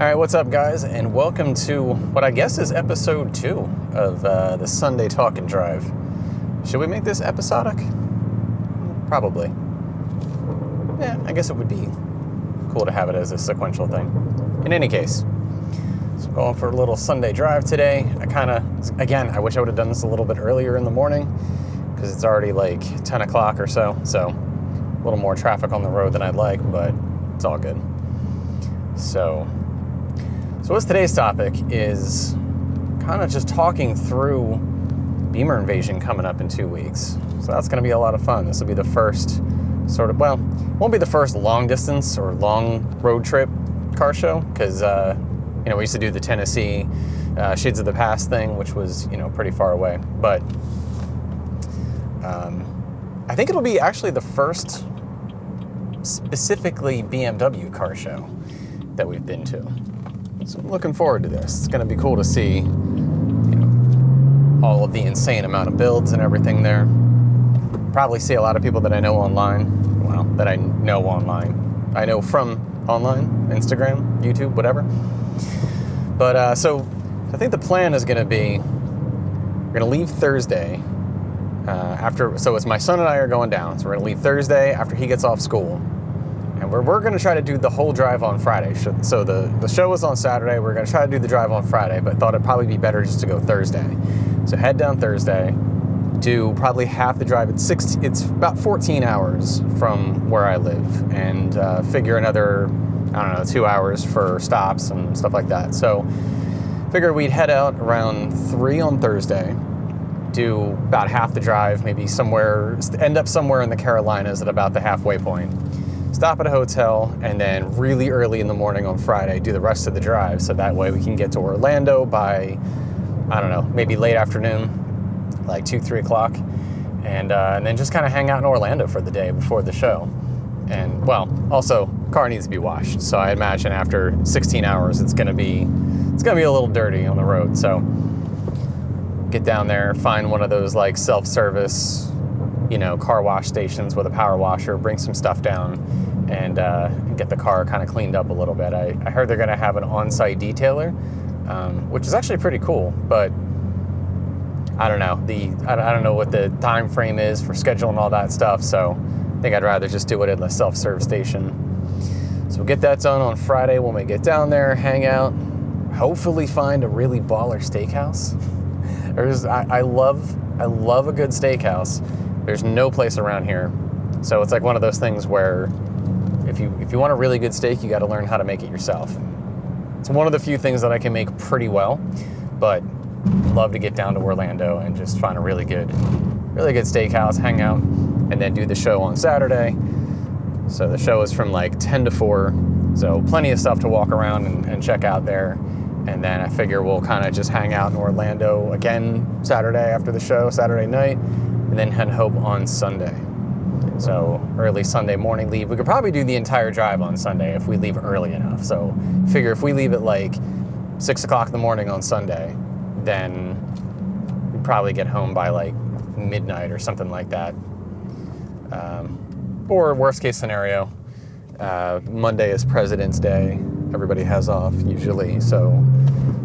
Alright, what's up guys, and welcome to what I guess is episode 2 of the Sunday Talk and Drive. Should we make this episodic? Probably. Yeah, I guess it would be cool to have it as a sequential thing. In any case, so I'm going for a little Sunday drive today. I wish I would have done this a little bit earlier in the morning, because it's already like 10 o'clock or so a little more traffic on the road than I'd like, but it's all good. So what's today's topic is kind of just talking through Bimmer Invasion coming up in 2 weeks. So that's going to be a lot of fun. This will be the first won't be the first long distance or long road trip car show, because, we used to do the Tennessee Shades of the Past thing, which was, pretty far away. But I think it'll be actually the first specifically BMW car show that we've been to. So I'm looking forward to this. It's going to be cool to see, all of the insane amount of builds and everything there. Probably see a lot of people that I know online. Well, that I know online. I know from online, Instagram, YouTube, whatever. But so I think the plan is going to be, we're going to leave Thursday so it's my son and I are going down. So we're going to leave Thursday after he gets off school. And we're going to try to do the whole drive on Friday. So the show was on Saturday. We're going to try to do the drive on Friday, but thought it'd probably be better just to go Thursday. So head down Thursday, do probably half the drive. It's about 14 hours from where I live, and figure another, 2 hours for stops and stuff like that. So figured we'd head out around 3 on Thursday, do about half the drive, maybe end up somewhere in the Carolinas at about the halfway point. Stop at a hotel, and then really early in the morning on Friday, do the rest of the drive, so that way we can get to Orlando by, maybe late afternoon, like 2-3 o'clock, and then just kind of hang out in Orlando for the day before the show. And, also, car needs to be washed, so I imagine after 16 hours it's gonna be a little dirty on the road, so get down there, find one of those, like, self-service, car wash stations with a power washer, bring some stuff down, and get the car kind of cleaned up a little bit. I heard they're going to have an on-site detailer, which is actually pretty cool, but I don't know. I don't know what the time frame is for scheduling all that stuff, so I think I'd rather just do it at the self-serve station. So we'll get that done on Friday when we get down there, hang out, hopefully find a really baller steakhouse. I love a good steakhouse. There's no place around here. So it's like one of those things where if you want a really good steak, you got to learn how to make it yourself. It's one of the few things that I can make pretty well, but love to get down to Orlando and just find a really good steakhouse, hang out, and then do the show on Saturday. So the show is from like 10 to 4, so plenty of stuff to walk around and check out there. And then I figure we'll kind of just hang out in Orlando again Saturday after the show, Saturday night, and then head home on Sunday. So early Sunday morning leave. We could probably do the entire drive on Sunday if we leave early enough. So figure if we leave at like 6 o'clock in the morning on Sunday, then we'd probably get home by like midnight or something like that. Or worst case scenario, Monday is President's Day. Everybody has off usually, so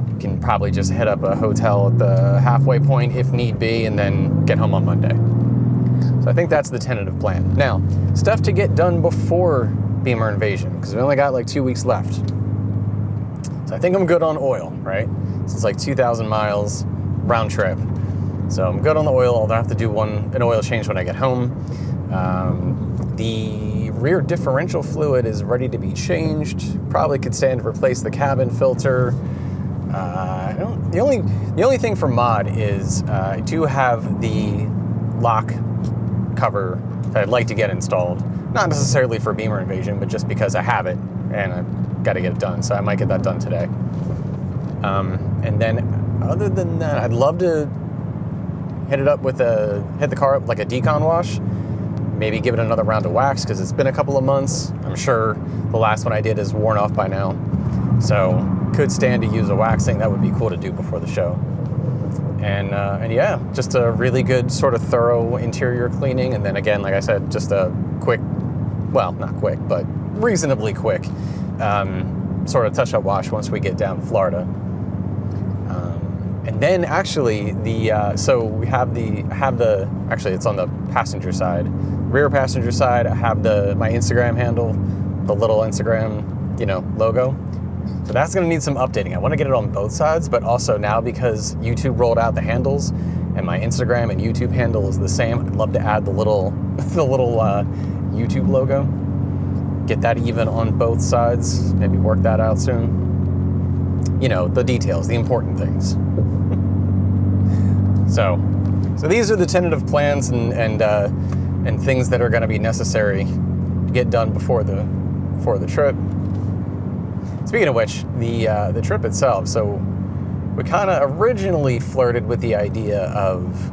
you can probably just hit up a hotel at the halfway point if need be, and then get home on Monday. So I think that's the tentative plan. Now, stuff to get done before Bimmer Invasion, because we only got like 2 weeks left. So I think I'm good on oil, right? So it's like 2,000 miles round trip. So I'm good on the oil. I'll have to do an oil change when I get home. The rear differential fluid is ready to be changed. Probably could stand to replace the cabin filter. The only thing for mod is I do have the lock cover that I'd like to get installed. Not necessarily for Bimmer Invasion, but just because I have it and I've got to get it done. So I might get that done today. And then other than that, I'd love to hit the car up like a decon wash. Maybe give it another round of wax, because it's been a couple of months. I'm sure the last one I did is worn off by now. So could stand to use a waxing. That would be cool to do before the show. And yeah, just a really good sort of thorough interior cleaning. And then again, like I said, just a quick, well, not quick, but reasonably quick sort of touch-up wash once we get down to Florida. And then actually so we have actually it's on the passenger side, rear passenger side. I have my Instagram handle, the little Instagram, logo. So that's going to need some updating. I want to get it on both sides, but also now because YouTube rolled out the handles and my Instagram and YouTube handle is the same, I'd love to add the little YouTube logo. Get that even on both sides. Maybe work that out soon. The details, the important things. So these are the tentative plans and things that are going to be necessary to get done before the trip. Speaking of which, the trip itself. So we kind of originally flirted with the idea of.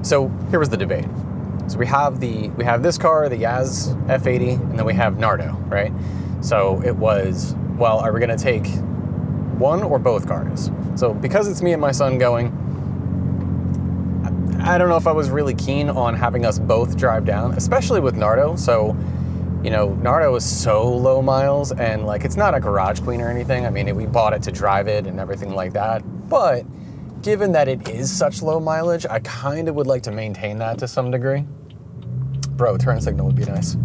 So here was the debate. So we have this car, the Yaz F80, and then we have Nardo, right? So it was, well, are we going to take one or both cars? So because it's me and my son going, I don't know if I was really keen on having us both drive down, especially with Nardo. So, Nardo is so low miles and it's not a garage queen or anything. I mean, we bought it to drive it and everything like that. But given that it is such low mileage, I kind of would like to maintain that to some degree. Bro, turn signal would be nice.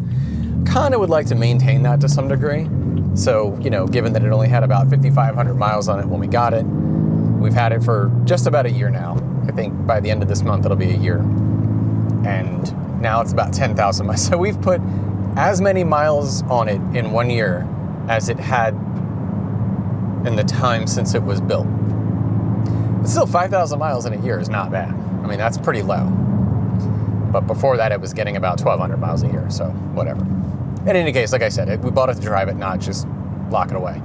Kind of would like to maintain that to some degree. So, given that it only had about 5,500 miles on it when we got it, we've had it for just about a year now. I think by the end of this month, it'll be a year. And now it's about 10,000 miles. So we've put as many miles on it in 1 year as it had in the time since it was built. But still, 5,000 miles in a year is not bad. I mean, that's pretty low. But before that, it was getting about 1,200 miles a year, so whatever. In any case, like I said, we bought it to drive it, not just lock it away.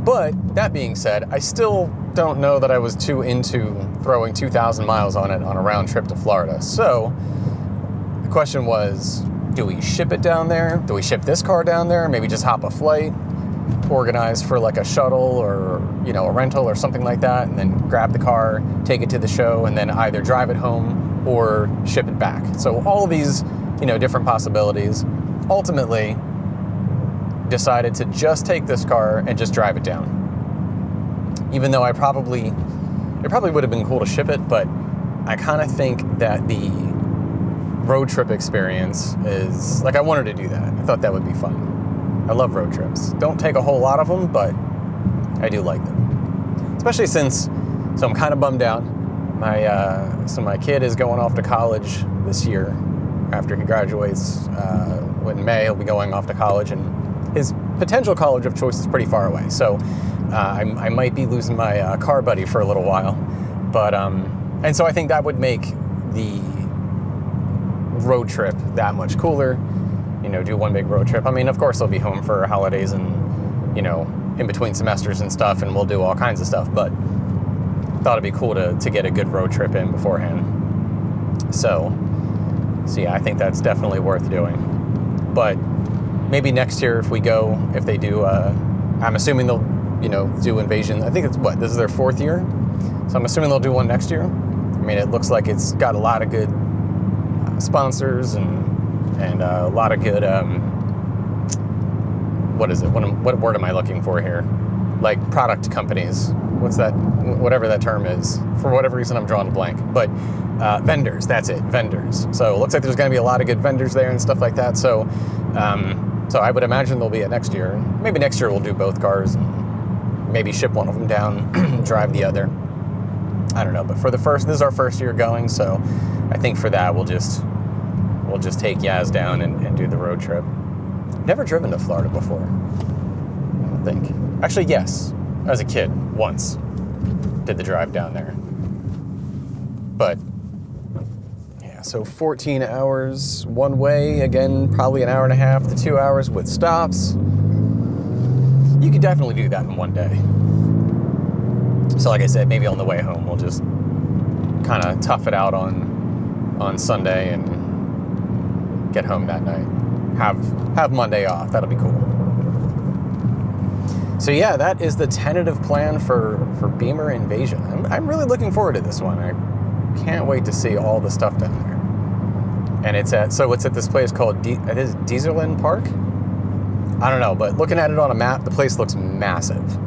But that being said, I still don't know that I was too into throwing 2,000 miles on it on a round trip to Florida. So the question was, do we ship it down there? Do we ship this car down there? Maybe just hop a flight, organize for a shuttle or, a rental or something like that, and then grab the car, take it to the show, and then either drive it home or ship it back. So all of these, different possibilities. Ultimately, decided to just take this car and just drive it down. Even though it probably would have been cool to ship it, but I kind of think that the road trip experience is, I wanted to do that. I thought that would be fun. I love road trips. Don't take a whole lot of them, but I do like them. Especially so I'm kind of bummed out. My kid is going off to college this year. After he graduates in May, he'll be going off to college, and his potential college of choice is pretty far away. So I might be losing my car buddy for a little while. But and so I think that would make the road trip that much cooler. Do one big road trip. I mean, of course, they'll be home for holidays and, in between semesters and stuff, and we'll do all kinds of stuff. But thought it'd be cool to get a good road trip in beforehand. So yeah, I think that's definitely worth doing. But maybe next year if they do, I'm assuming they'll, do Invasion. I think this is their 4th year. So I'm assuming they'll do one next year. I mean, it looks like it's got a lot of good sponsors and a lot of good, what is it? What word am I looking for here? Product companies. What's that? Whatever that term is. For whatever reason, I'm drawing a blank. But vendors, that's it, vendors. So it looks like there's going to be a lot of good vendors there and stuff like that. So I would imagine they'll be at next year. Maybe next year we'll do both cars and maybe ship one of them down, drive the other. I don't know. But this is our first year going, so I think for that we'll just take Yaz down and do the road trip. Never driven to Florida before, I don't think. Actually, yes, as a kid, once. Did the drive down there. But, yeah, so 14 hours one way. Again, probably an hour and a half to 2 hours with stops. You could definitely do that in one day. So like I said, maybe on the way home, we'll just kind of tough it out on Sunday and get home that night. Have Monday off. That'll be cool. So yeah, that is the tentative plan for Bimmer Invasion. I'm really looking forward to this one. I can't wait to see all the stuff down there. And it's at this place called Dieselland Park. I don't know, but looking at it on a map, the place looks massive.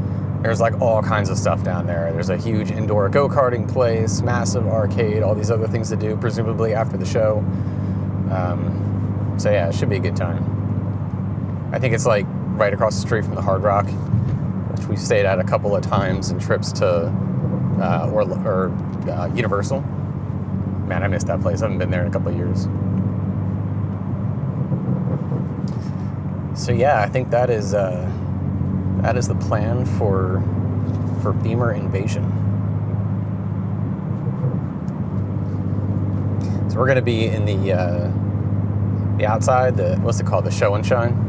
There's like all kinds of stuff down there. There's a huge indoor go-karting place, massive arcade, all these other things to do, presumably after the show. So yeah, it should be a good time. I think it's like right across the street from the Hard Rock, which we've stayed at a couple of times in trips to Universal. Man, I missed that place. I haven't been there in a couple of years. So yeah, I think that is the plan for Bimmer Invasion. So we're gonna be in the outside, what's it called, the show and shine.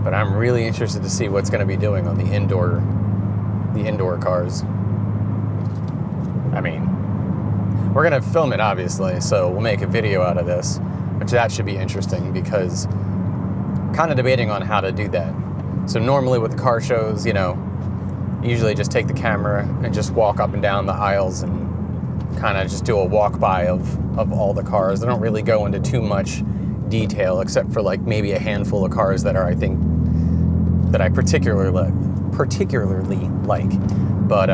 But I'm really interested to see what's gonna be doing on the indoor cars. I mean, we're gonna film it obviously, so we'll make a video out of this, which that should be interesting because I'm kind of debating on how to do that. So normally with the car shows, you usually just take the camera and just walk up and down the aisles and kind of just do a walk by of all the cars. I don't really go into too much detail except for like maybe a handful of cars that are, I think, that I particularly like. But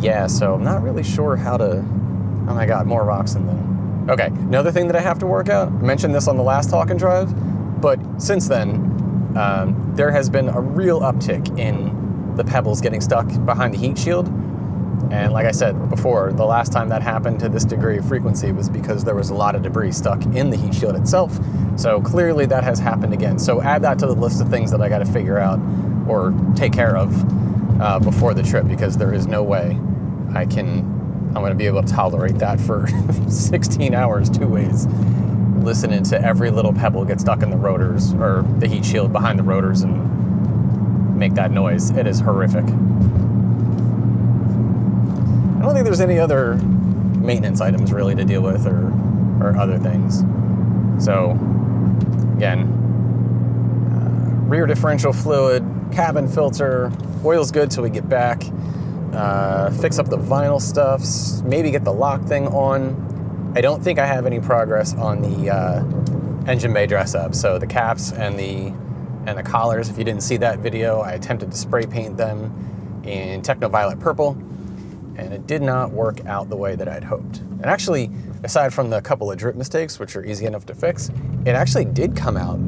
yeah, so I'm not really sure how to. Oh my God, more rocks in the. Okay, another thing that I have to work out. I mentioned this on the last Talk and Drive, but since then. There has been a real uptick in the pebbles getting stuck behind the heat shield. And like I said before, the last time that happened to this degree of frequency was because there was a lot of debris stuck in the heat shield itself. So clearly that has happened again. So add that to the list of things that I got to figure out or take care of before the trip, because there is no way I'm going to be able to tolerate that for 16 hours, 2 ways. Listening to every little pebble get stuck in the rotors or the heat shield behind the rotors and make that noise. It is horrific. I don't think there's any other maintenance items really to deal with or other things. So again, rear differential fluid, cabin filter, oil's good till we get back. Fix up the vinyl stuffs, maybe get the lock thing on. I don't think I have any progress on the engine bay dress up. So the caps and the collars, if you didn't see that video, I attempted to spray paint them in Techno Violet Purple, and it did not work out the way that I'd hoped. And actually, aside from the couple of drip mistakes, which are easy enough to fix, it actually did come out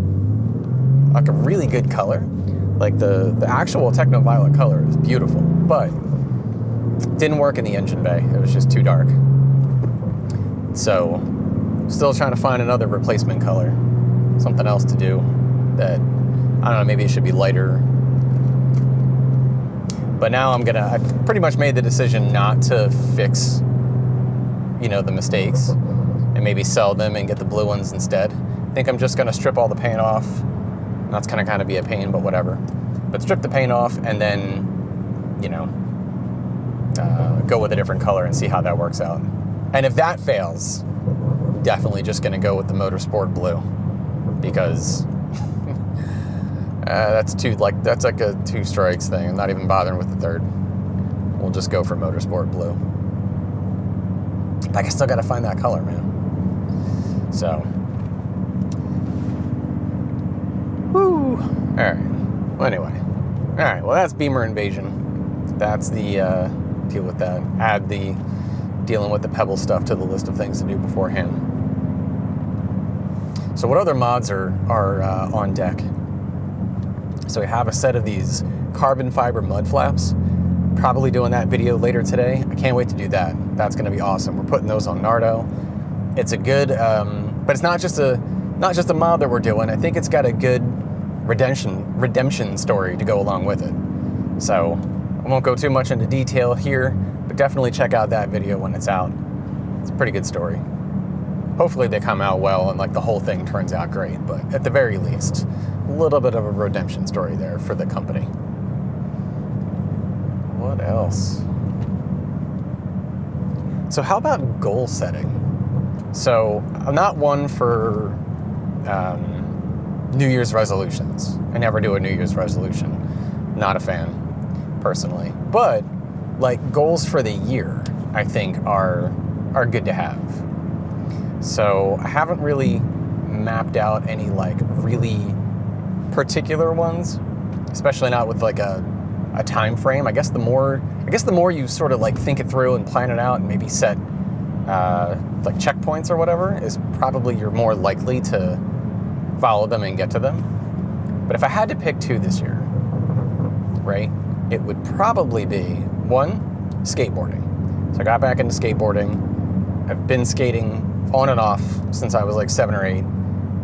like a really good color. Like the actual Techno Violet color is beautiful, but it didn't work in the engine bay. It was just too dark. So, still trying to find another replacement color, something else to do that, I don't know, maybe it should be lighter. But now I pretty much made the decision not to fix, the mistakes and maybe sell them and get the blue ones instead. I think I'm just gonna strip all the paint off. That's gonna kind of be a pain, but whatever. But strip the paint off and then, go with a different color and see how that works out. And if that fails, definitely just going to go with the Motorsport Blue, because that's like a 2 strikes thing. I'm not even bothering with the third. We'll just go for Motorsport Blue. Like, I still got to find that color, man. So, woo. All right. Well, anyway. All right. Well, that's Bimmer Invasion. That's the deal with that. Add the dealing with the pebble stuff to the list of things to do beforehand. So what other mods are on deck? So we have a set of these carbon fiber mud flaps. Probably doing that video later today. I can't wait to do that. That's going to be awesome. We're putting those on Nardo. It's a good, but it's not just a mod that we're doing. I think it's got a good redemption story to go along with it. So I won't go too much into detail here, but definitely check out that video when it's out. It's a pretty good story. Hopefully they come out well and like the whole thing turns out great, but at the very least, a little bit of a redemption story there for the company. What else? So how about goal setting? So I'm not one for New Year's resolutions. I never do a New Year's resolution. Not a fan, personally. But like goals for the year, I think are good to have. So I haven't really mapped out any like really particular ones, especially not with like a time frame. I guess the more you sort of like think it through and plan it out and maybe set like checkpoints or whatever, is probably you're more likely to follow them and get to them. But if I had to pick two this year, right, it would probably be one, skateboarding. So I got back into skateboarding. I've been skating on and off since I was like 7 or 8.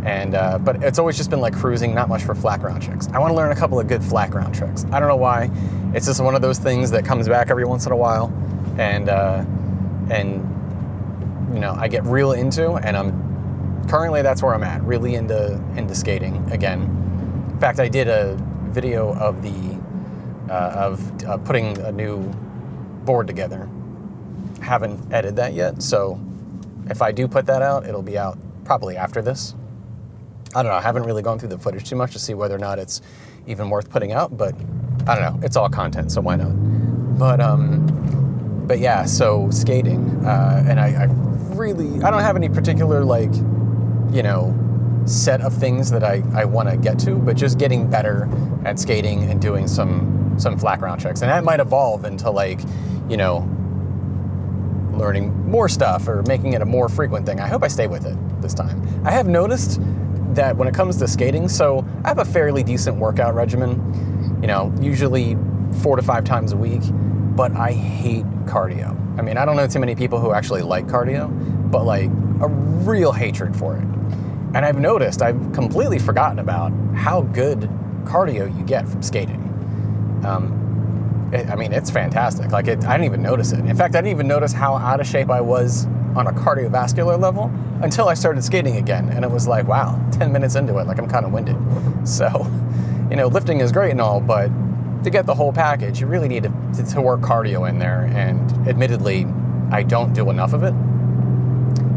And but it's always just been like cruising, not much for flat ground tricks. I want to learn a couple of good flat ground tricks. I don't know why. It's just one of those things that comes back every once in a while, and you know, I get real into, and I'm currently, that's where I'm at, really into skating again. In fact, I did a video of putting a new board together. Haven't edited that yet, so if I do put that out, it'll be out probably after this. I don't know, I haven't really gone through the footage too much to see whether or not it's even worth putting out, but I don't know, it's all content, so why not? But yeah, so skating, and I don't have any particular, like, you know, set of things that I want to get to, but just getting better at skating and doing some flat ground tricks. And that might evolve into, like, you know, learning more stuff or making it a more frequent thing. I hope I stay with it this time. I have noticed that when it comes to skating, so I have a fairly decent workout regimen, you know, usually 4 to 5 times a week, but I hate cardio. I mean, I don't know too many people who actually like cardio, but like a real hatred for it. And I've noticed, I've completely forgotten about how good cardio you get from skating. I mean, it's fantastic. Like, I didn't even notice it. In fact, I didn't even notice how out of shape I was on a cardiovascular level until I started skating again. And it was like, wow, 10 minutes into it, like I'm kind of winded. So, you know, lifting is great and all, but to get the whole package, you really need to work cardio in there. And admittedly, I don't do enough of it.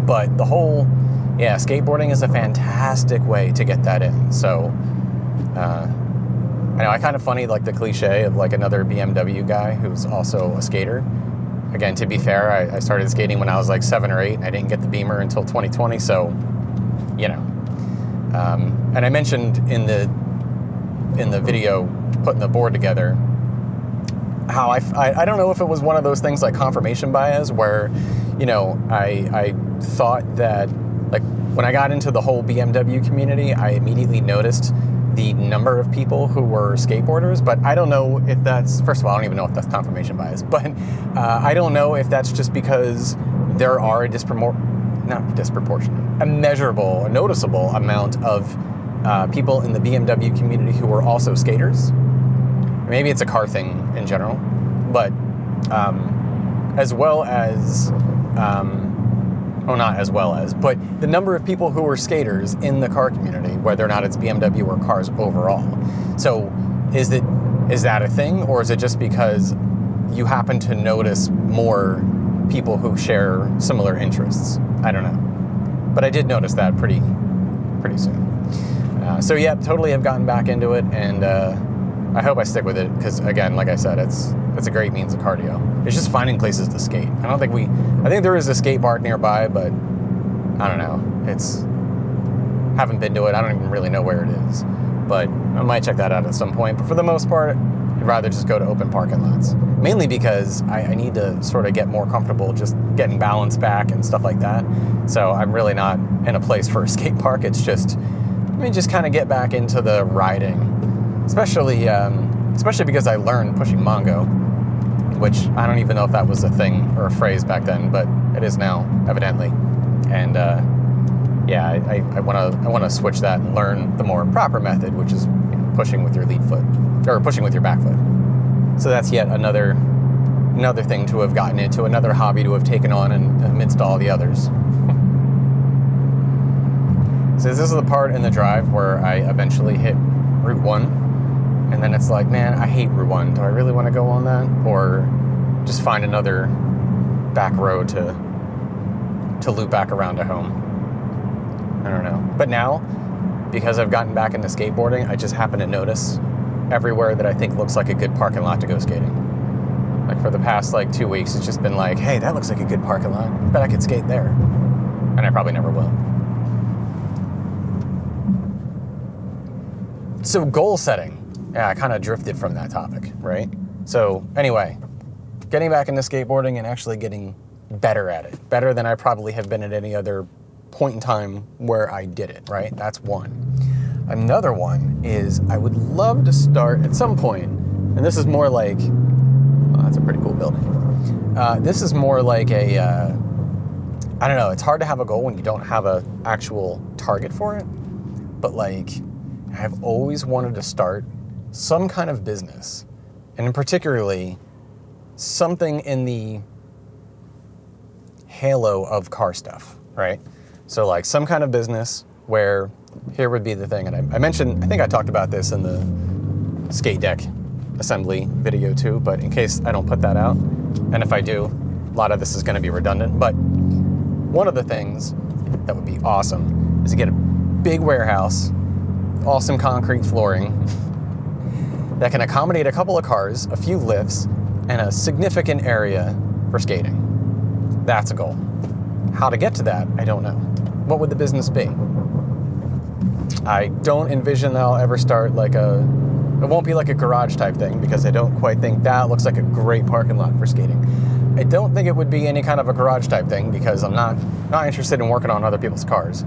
But the whole, yeah, skateboarding is a fantastic way to get that in. So, I know, I kind of funny, like the cliche of like another BMW guy who's also a skater. Again, to be fair, I started skating when I was like 7 or 8, and I didn't get the Bimmer until 2020, so, you know. And I mentioned in the video putting the board together how I don't know if it was one of those things like confirmation bias where, you know, I thought that, like, when I got into the whole BMW community, I immediately noticed the number of people who were skateboarders, but I don't know if that's, first of all, I don't even know if that's confirmation bias, but I don't know if that's just because there are a measurable, a noticeable amount of people in the BMW community who are also skaters. Maybe it's a car thing in general, but as well as, not as well as, but the number of people who are skaters in the car community, whether or not it's BMW or cars overall. So is that a thing, or is it just because you happen to notice more people who share similar interests? I don't know. But I did notice that pretty soon. So yeah, totally have gotten back into it, and I hope I stick with it, because again, like I said, it's a great means of cardio. It's just finding places to skate. I think there is a skate park nearby, but I don't know. Haven't been to it. I don't even really know where it is, but I might check that out at some point. But for the most part, I'd rather just go to open parking lots. Mainly because I need to sort of get more comfortable just getting balance back and stuff like that. So I'm really not in a place for a skate park. It's just, let me just kind of get back into the riding. Especially because I learned pushing Mongo, which I don't even know if that was a thing or a phrase back then, but it is now, evidently. And yeah, I want to switch that and learn the more proper method, which is, you know, pushing with your lead foot, or pushing with your back foot. So that's yet another thing to have gotten into, another hobby to have taken on, and amidst all the others. So this is the part in the drive where I eventually hit Route 1. And then it's like, man, I hate Route 1. Do I really want to go on that? Or just find another back road to loop back around to home? I don't know. But now, because I've gotten back into skateboarding, I just happen to notice everywhere that I think looks like a good parking lot to go skating. Like for the past 2 weeks, it's just been like, hey, that looks like a good parking lot. Bet I could skate there. And I probably never will. So goal setting. Yeah, I kind of drifted from that topic, right? So anyway, getting back into skateboarding and actually getting better at it. Better than I probably have been at any other point in time where I did it, right? That's one. Another one is I would love to start at some point, and this is more like, oh, that's a pretty cool building. This is more like a, I don't know, it's hard to have a goal when you don't have a actual target for it, but like, I've always wanted to start some kind of business, and in particularly, something in the halo of car stuff, right? So like some kind of business where, here would be the thing, and I mentioned, I think I talked about this in the skate deck assembly video too, but in case I don't put that out, and if I do, a lot of this is gonna be redundant, but one of the things that would be awesome is to get a big warehouse, awesome concrete flooring that can accommodate a couple of cars, a few lifts, and a significant area for skating. That's a goal. How to get to that, I don't know. What would the business be? I don't envision that I'll ever start like it won't be like a garage type thing because I don't quite think that looks like a great parking lot for skating. I don't think it would be any kind of a garage type thing because I'm not interested in working on other people's cars.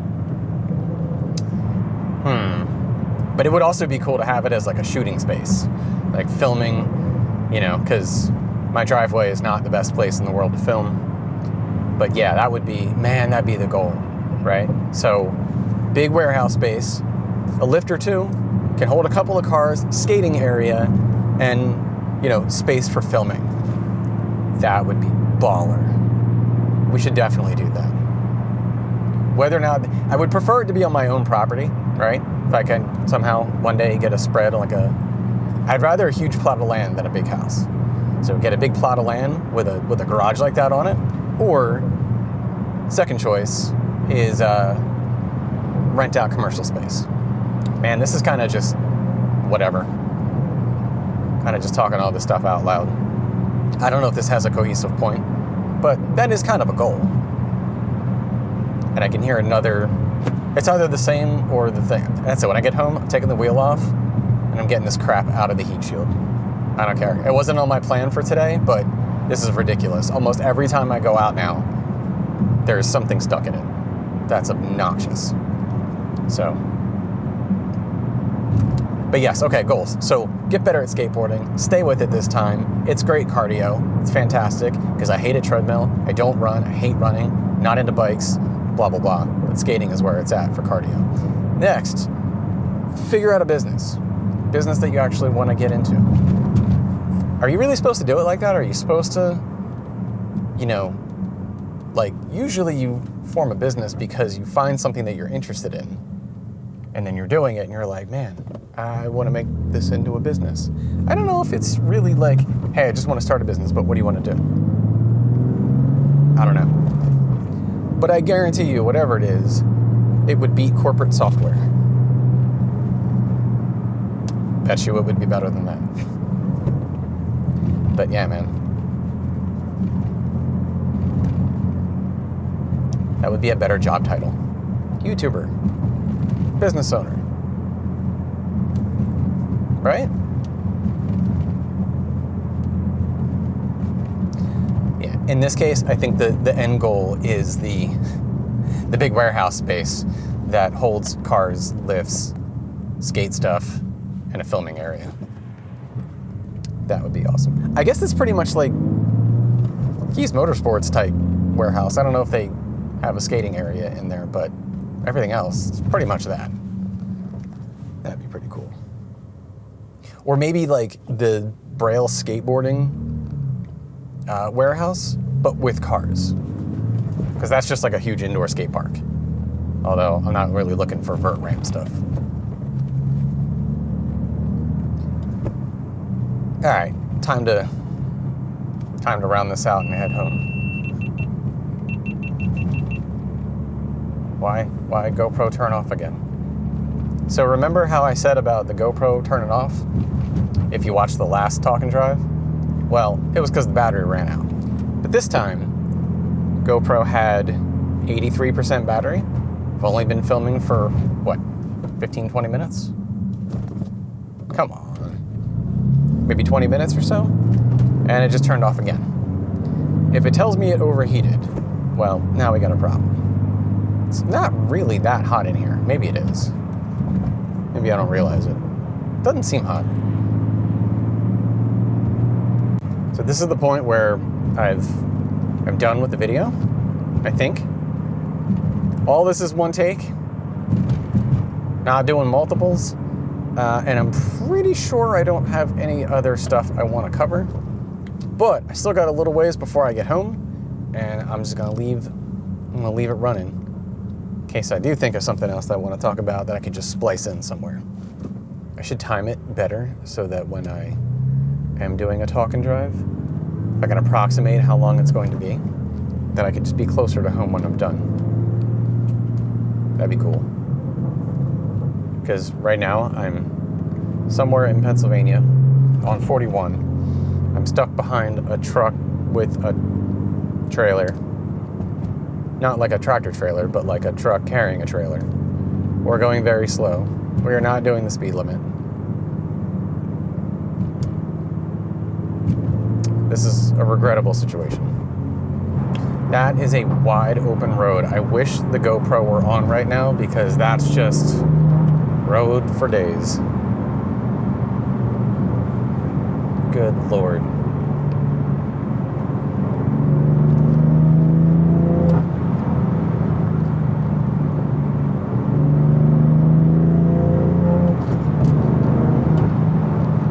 But it would also be cool to have it as like a shooting space, like filming, because my driveway is not the best place in the world to film. But yeah, that'd be the goal, right? So big warehouse space, a lift or two, can hold a couple of cars, skating area, and, space for filming. That would be baller. We should definitely do that. Whether or not, I would prefer it to be on my own property, right? If I can somehow one day get a spread I'd rather a huge plot of land than a big house. So get a big plot of land with a garage like that on it, or second choice is rent out commercial space. Man, this is kind of just whatever. Kind of just talking all this stuff out loud. I don't know if this has a cohesive point, but that is kind of a goal. And I can hear it's either the same or the thing. That's it. When I get home, I'm taking the wheel off and I'm getting this crap out of the heat shield. I don't care. It wasn't on my plan for today, but this is ridiculous. Almost every time I go out now, there's something stuck in it. That's obnoxious. So, but yes, okay, goals. So get better at skateboarding, stay with it this time. It's great cardio, it's fantastic, because I hate a treadmill, I don't run, I hate running, not into bikes, blah, blah, blah. But skating is where it's at for cardio. Next, figure out a business that you actually want to get into. Are you really supposed to do it like that? Are you supposed to, usually you form a business because you find something that you're interested in, and then you're doing it, and you're like, man, I want to make this into a business. I don't know if it's really like, hey, I just want to start a business, but what do you want to do? I don't know. But I guarantee you, whatever it is, it would beat corporate software. Bet you it would be better than that. But yeah, man. That would be a better job title. YouTuber. Business owner. Right? Yeah. In this case, I think the end goal is the big warehouse space that holds cars, lifts, skate stuff, and a filming area. That would be awesome. I guess it's pretty much like Keys Motorsports type warehouse. I don't know if they have a skating area in there, but everything else is pretty much that. That'd be pretty cool. Or maybe like the Braille skateboarding warehouse, but with cars. Because that's just like a huge indoor skate park. Although I'm not really looking for vert ramp stuff. All right, time to round this out and head home. Why GoPro turn off again? So remember how I said about the GoPro turning off if you watch the last Talk and Drive? Well, it was because the battery ran out. But this time, GoPro had 83% battery. I've only been filming for, 15, 20 minutes? Come on. Maybe 20 minutes or so, and it just turned off again. If it tells me it overheated, well, now we got a problem. It's not really that hot in here. Maybe it is. Maybe I don't realize it. Doesn't seem hot. So this is the point where I'm done with the video, I think. All this is one take, not doing multiples, and I'm pretty sure I don't have any other stuff I want to cover, but I still got a little ways before I get home, and I'm just gonna leave it running in case I do think of something else that I want to talk about that I could just splice in somewhere. I should time it better so that when I am doing a talk and drive, if I can approximate how long it's going to be, that I could just be closer to home when I'm done. That'd be cool. Because right now I'm somewhere in Pennsylvania on 41. I'm stuck behind a truck with a trailer. Not like a tractor trailer, but like a truck carrying a trailer. We're going very slow. We are not doing the speed limit. This is a regrettable situation. That is a wide open road. I wish the GoPro were on right now because that's just road for days. Good Lord.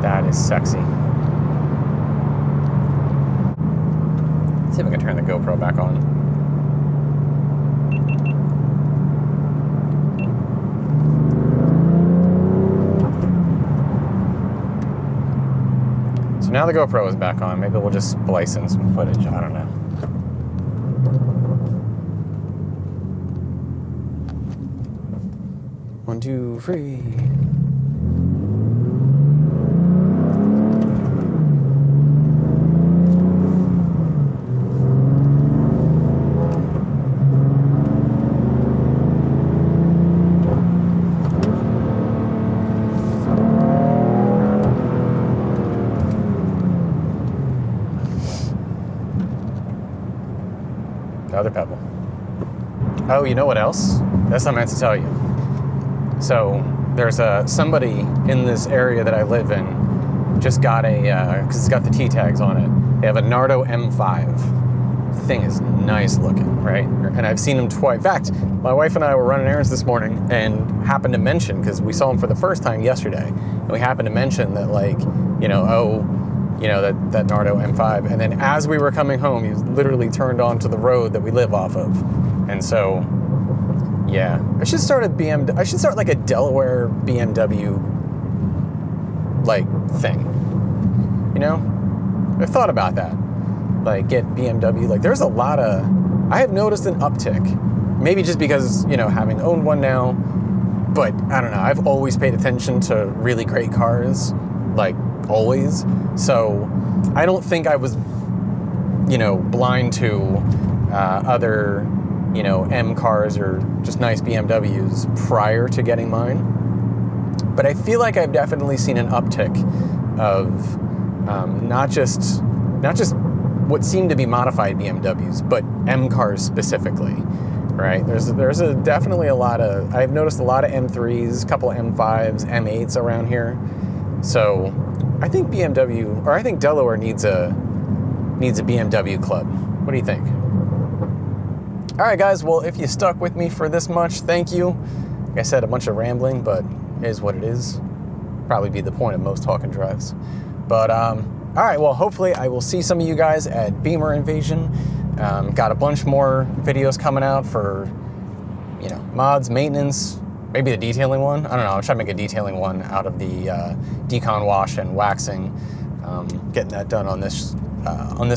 That is sexy. Let's see if I can turn the GoPro back on. So now the GoPro is back on. Maybe we'll just splice in some footage. I don't know. One, two, three. Another pebble. Oh, you know what else? That's what I meant to tell you. So there's somebody in this area that I live in just got because it's got the T tags on it. They have a Nardo M5. The thing is nice looking, right? And I've seen them twice. In fact, my wife and I were running errands this morning and happened to mention, because we saw him for the first time yesterday, and we happened to mention that, like, that Nardo M5. And then as we were coming home, he literally turned onto the road that we live off of. And so, yeah. I should start like a Delaware BMW, like, thing. You know? I've thought about that. Like, get BMW. Like, there's a lot of... I have noticed an uptick. Maybe just because, having owned one now. But, I don't know. I've always paid attention to really great cars. Like, always. So I don't think I was, blind to other, M cars or just nice BMWs prior to getting mine. But I feel like I've definitely seen an uptick of not just what seem to be modified BMWs, but M cars specifically, right? There's definitely a lot of... I've noticed a lot of M3s, a couple of M5s, M8s around here. So I think Delaware needs a BMW club. What do you think? All right, guys. Well, if you stuck with me for this much, thank you. Like I said, a bunch of rambling, but it is what it is. Probably be the point of most talk and drives. But all right. Well, hopefully I will see some of you guys at Bimmer Invasion. Got a bunch more videos coming out for mods, maintenance. Maybe the detailing one. I don't know. I'm trying to make a detailing one out of the decon wash and waxing. Getting that done on this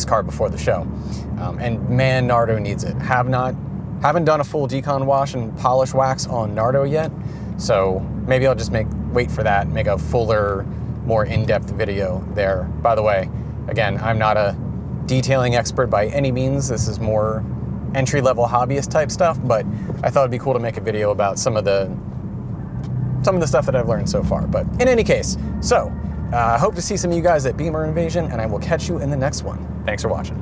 car before the show. And man, Nardo needs it. Haven't done a full decon wash and polish wax on Nardo yet. So maybe I'll just wait for that and make a fuller, more in-depth video there. By the way, again, I'm not a detailing expert by any means. This is more entry-level hobbyist type stuff, but I thought it'd be cool to make a video about some of the some of the stuff that I've learned so far. But in any case, so hope to see some of you guys at Bimmer Invasion, and I will catch you in the next one. Thanks for watching.